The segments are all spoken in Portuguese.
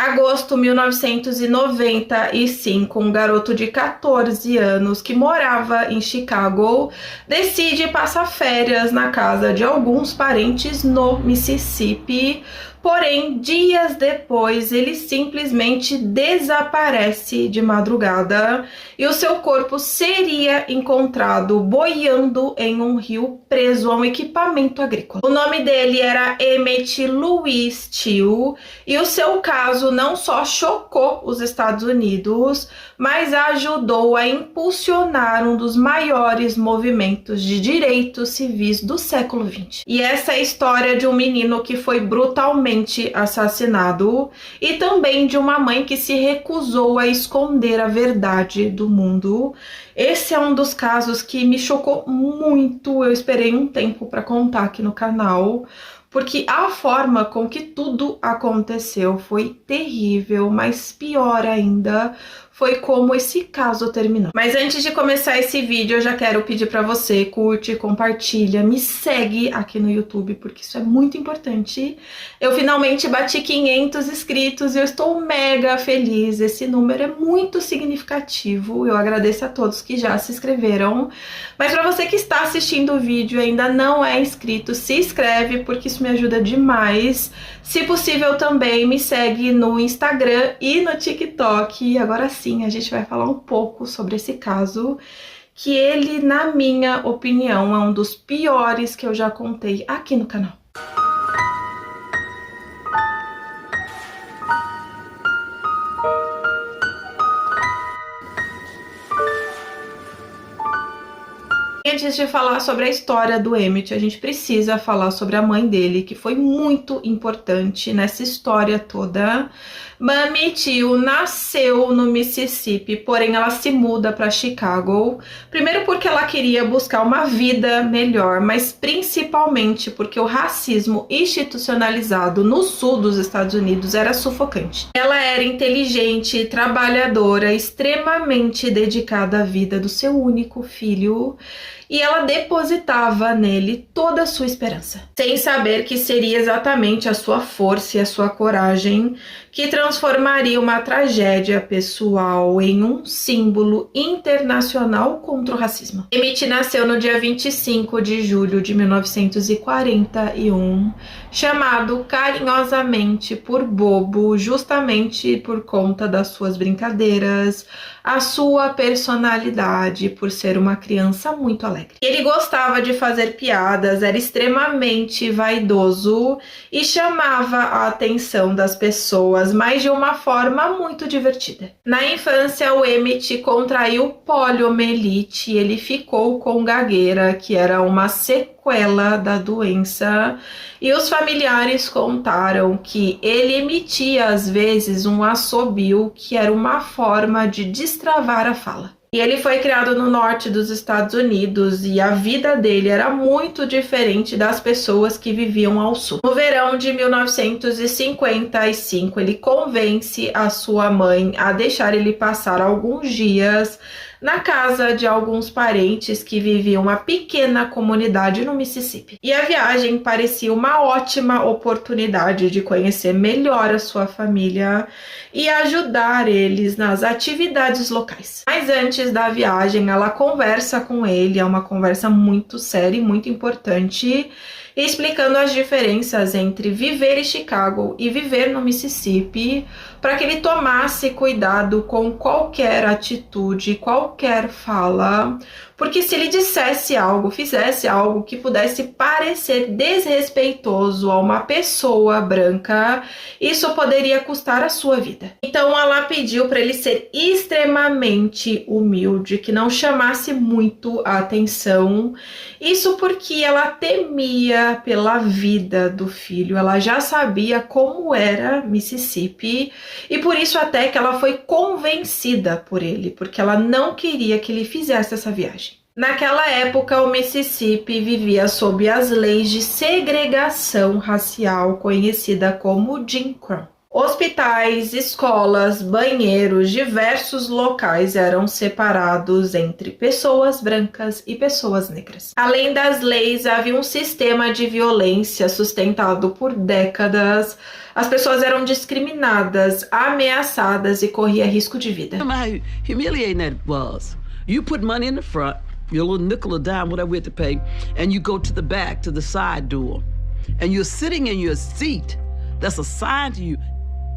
Agosto 1995, um garoto de 14 anos que morava em Chicago decide passar férias na casa de alguns parentes no Mississippi. Porém, dias depois, ele simplesmente desaparece de madrugada e o seu corpo seria encontrado boiando em um rio preso a um equipamento agrícola. O nome dele era Emmett Louis Till e o seu caso não só chocou os Estados Unidos, mas ajudou a impulsionar um dos maiores movimentos de direitos civis do século XX. E essa é a história de um menino que foi brutalmente assassinado e também de uma mãe que se recusou a esconder a verdade do mundo. Esse é um dos casos que me chocou muito. Eu esperei um tempo para contar aqui no canal, porque a forma com que tudo aconteceu foi terrível, mas pior ainda foi como esse caso terminou. Mas antes de começar esse vídeo, eu já quero pedir para você, curte, compartilha, me segue aqui no YouTube, porque isso é muito importante. Eu finalmente bati 500 inscritos e eu estou mega feliz, esse número é muito significativo, eu agradeço a todos que já se inscreveram. Mas para você que está assistindo o vídeo e ainda não é inscrito, se inscreve, porque isso me ajuda demais. Se possível também me segue no Instagram e no TikTok. E agora sim, a gente vai falar um pouco sobre esse caso, que ele, na minha opinião, é um dos piores que eu já contei aqui no canal. Antes de falar sobre a história do Emmett, a gente precisa falar sobre a mãe dele, que foi muito importante nessa história toda. Mammy Till nasceu no Mississippi, porém ela se muda para Chicago, primeiro porque ela queria buscar uma vida melhor, mas principalmente porque o racismo institucionalizado no sul dos Estados Unidos era sufocante. Ela era inteligente, trabalhadora, extremamente dedicada à vida do seu único filho, e ela depositava nele toda a sua esperança, sem saber que seria exatamente a sua força e a sua coragem que transformaria uma tragédia pessoal em um símbolo internacional contra o racismo. Emmett nasceu no dia 25 de julho de 1941, chamado carinhosamente por Bobo, justamente por conta das suas brincadeiras, a sua personalidade, por ser uma criança muito alegre. Ele gostava de fazer piadas, era extremamente vaidoso e chamava a atenção das pessoas, mas de uma forma muito divertida. Na infância, o Emmett contraiu poliomielite e ele ficou com gagueira, que era uma sequela da doença, e os familiares contaram que ele emitia às vezes um assobio, que era uma forma de destravar a fala. E ele foi criado no norte dos Estados Unidos e a vida dele era muito diferente das pessoas que viviam ao sul. No verão de 1955, ele convence a sua mãe a deixar ele passar alguns dias na casa de alguns parentes que viviam uma pequena comunidade no Mississippi. E a viagem parecia uma ótima oportunidade de conhecer melhor a sua família e ajudar eles nas atividades locais. Mas antes da viagem, ela conversa com ele, é uma conversa muito séria e muito importante, explicando as diferenças entre viver em Chicago e viver no Mississippi, para que ele tomasse cuidado com qualquer atitude, qualquer fala, porque se ele dissesse algo, fizesse algo que pudesse parecer desrespeitoso a uma pessoa branca, isso poderia custar a sua vida. Então ela pediu para ele ser extremamente humilde, que não chamasse muito a atenção, isso porque ela temia pela vida do filho, ela já sabia como era Mississippi, e por isso até que ela foi convencida por ele, porque ela não queria que ele fizesse essa viagem. Naquela época, o Mississippi vivia sob as leis de segregação racial, conhecida como Jim Crow. Hospitais, escolas, banheiros, diversos locais eram separados entre pessoas brancas e pessoas negras. Além das leis, havia um sistema de violência sustentado por décadas. As pessoas eram discriminadas, ameaçadas e corria risco de vida. How humiliating that was. You put money in the front, your little nickel or dime, whatever we had to pay, and you go to the back, to the side door, and you're sitting in your seat that's assigned to you.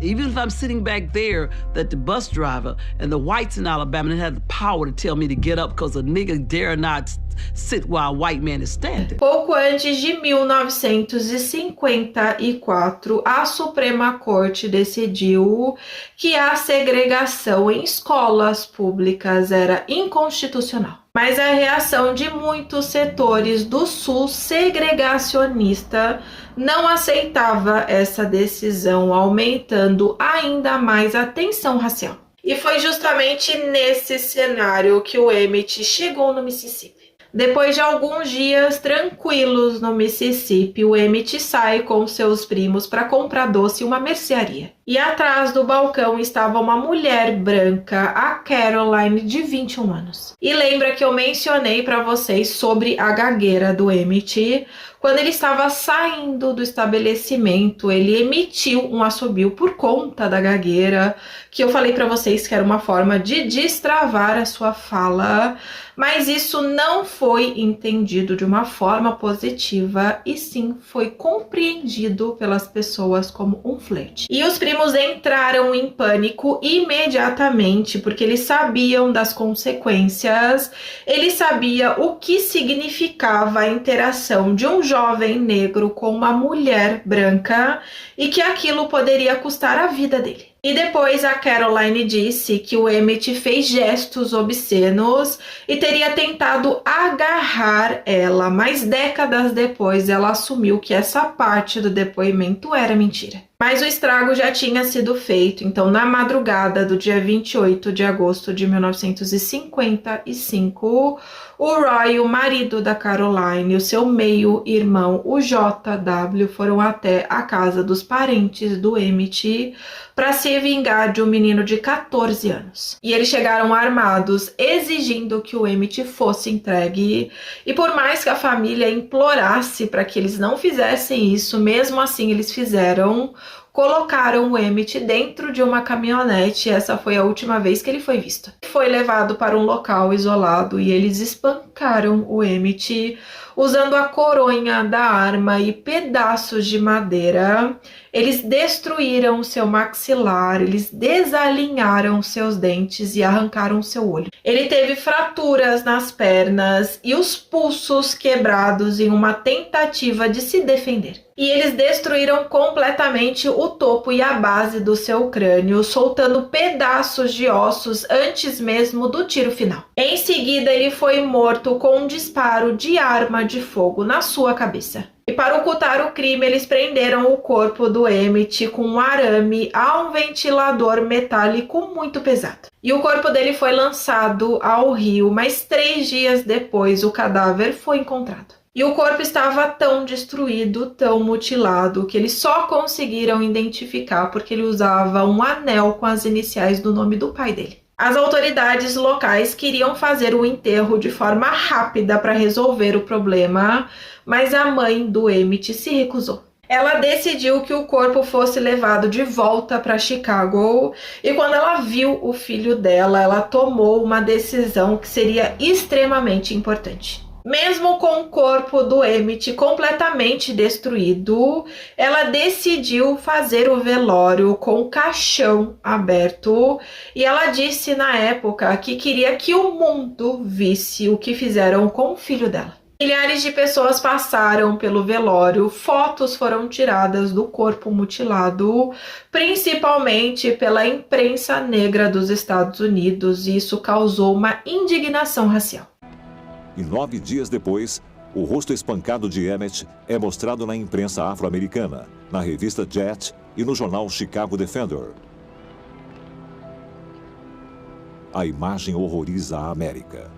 Even if I'm sitting back there, that the bus driver and the whites in Alabama didn't have the power to tell me to get up because a nigga dare not sit while a white man is standing. Pouco antes de 1954, a Suprema Corte decidiu que a segregação em escolas públicas era inconstitucional. Mas a reação de muitos setores do Sul segregacionista não aceitava essa decisão, aumentando ainda mais a tensão racial. E foi justamente nesse cenário que o Emmett chegou no Mississippi. Depois de alguns dias tranquilos no Mississippi, o Emmett sai com seus primos para comprar doce em uma mercearia. E atrás do balcão estava uma mulher branca, a Caroline, de 21 anos. E lembra que eu mencionei para vocês sobre a gagueira do Emmett? Quando ele estava saindo do estabelecimento, ele emitiu um assobio por conta da gagueira, que eu falei para vocês que era uma forma de destravar a sua fala, mas isso não foi entendido de uma forma positiva e sim foi compreendido pelas pessoas como um flerte. E os primos entraram em pânico imediatamente, porque eles sabiam das consequências, eles sabiam o que significava a interação de um jovem negro com uma mulher branca e que aquilo poderia custar a vida dele. E depois a Caroline disse que o Emmett fez gestos obscenos e teria tentado agarrar ela, mas décadas depois ela assumiu que essa parte do depoimento era mentira. Mas o estrago já tinha sido feito, então na madrugada do dia 28 de agosto de 1955, o Roy, o marido da Caroline, e o seu meio-irmão, o JW, foram até a casa dos parentes do Emmett para se vingar de um menino de 14 anos. E eles chegaram armados, exigindo que o Emmett fosse entregue, e por mais que a família implorasse para que eles não fizessem isso, mesmo assim eles fizeram. Colocaram o Emmett dentro de uma caminhonete e essa foi a última vez que ele foi visto. Foi levado para um local isolado e eles espancaram o Emmett usando a coronha da arma e pedaços de madeira. Eles destruíram seu maxilar, eles desalinharam seus dentes e arrancaram seu olho. Ele teve fraturas nas pernas e os pulsos quebrados em uma tentativa de se defender. E eles destruíram completamente o topo e a base do seu crânio, soltando pedaços de ossos antes mesmo do tiro final. Em seguida, ele foi morto com um disparo de arma de fogo na sua cabeça. E para ocultar o crime, eles prenderam o corpo do Emmett com um arame a um ventilador metálico muito pesado. E o corpo dele foi lançado ao rio, mas 3 dias depois o cadáver foi encontrado. E o corpo estava tão destruído, tão mutilado, que eles só conseguiram identificar porque ele usava um anel com as iniciais do nome do pai dele. As autoridades locais queriam fazer o enterro de forma rápida para resolver o problema, mas a mãe do Emmett se recusou. Ela decidiu que o corpo fosse levado de volta para Chicago e quando ela viu o filho dela, ela tomou uma decisão que seria extremamente importante. Mesmo com o corpo do Emmett completamente destruído, ela decidiu fazer o velório com o caixão aberto e ela disse na época que queria que o mundo visse o que fizeram com o filho dela. Milhares de pessoas passaram pelo velório, fotos foram tiradas do corpo mutilado, principalmente pela imprensa negra dos Estados Unidos, e isso causou uma indignação racial. E 9 dias depois, o rosto espancado de Emmett é mostrado na imprensa afro-americana, na revista Jet e no jornal Chicago Defender. A imagem horroriza a América.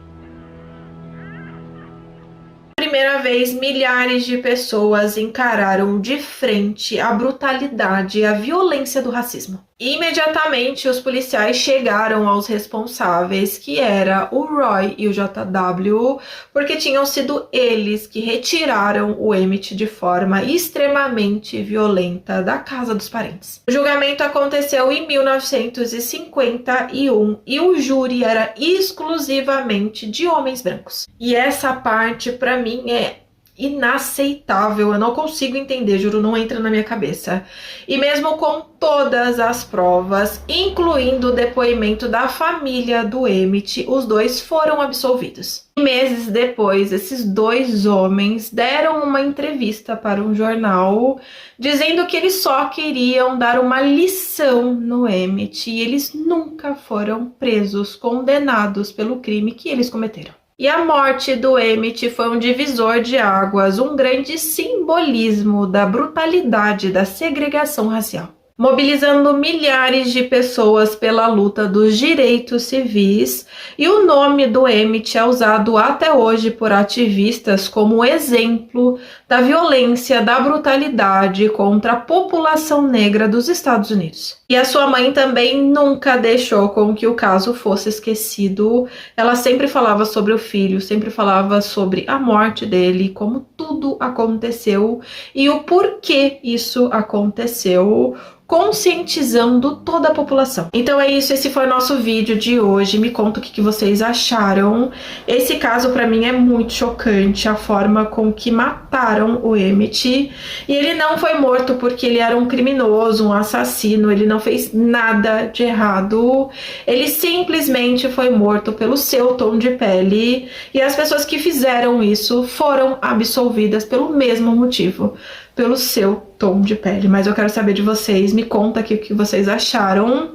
primeira vez, milhares de pessoas encararam de frente a brutalidade e a violência do racismo. Imediatamente, os policiais chegaram aos responsáveis, que era o Roy e o JW, porque tinham sido eles que retiraram o Emmett de forma extremamente violenta da casa dos parentes. O julgamento aconteceu em 1951 e o júri era exclusivamente de homens brancos. E essa parte, pra mim, é inaceitável, eu não consigo entender, juro, não entra na minha cabeça. E mesmo com todas as provas, incluindo o depoimento da família do Emmett, os dois foram absolvidos. Meses depois, esses dois homens deram uma entrevista para um jornal, dizendo que eles só queriam dar uma lição no Emmett e eles nunca foram presos, condenados pelo crime que eles cometeram. E a morte do Emmett foi um divisor de águas, um grande simbolismo da brutalidade da segregação racial, mobilizando milhares de pessoas pela luta dos direitos civis, e o nome do Emmett é usado até hoje por ativistas como exemplo da violência, da brutalidade contra a população negra dos Estados Unidos. E a sua mãe também nunca deixou com que o caso fosse esquecido. Ela sempre falava sobre o filho, sempre falava sobre a morte dele, como tudo aconteceu e o porquê isso aconteceu, conscientizando toda a população. Então é isso, esse foi o nosso vídeo de hoje. Me conta o que vocês acharam. Esse caso pra mim é muito chocante, a forma com que mataram o Emmett. E ele não foi morto porque ele era um criminoso, um assassino, ele não fez nada de errado. Ele simplesmente foi morto pelo seu tom de pele, e as pessoas que fizeram isso foram absolvidas pelo mesmo motivo, pelo seu tom de pele. Mas eu quero saber de vocês, me conta aqui o que vocês acharam.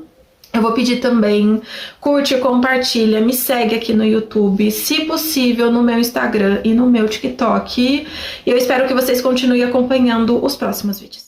Eu vou pedir também, curte, compartilha, me segue aqui no YouTube, se possível no meu Instagram e no meu TikTok. E eu espero que vocês continuem acompanhando os próximos vídeos.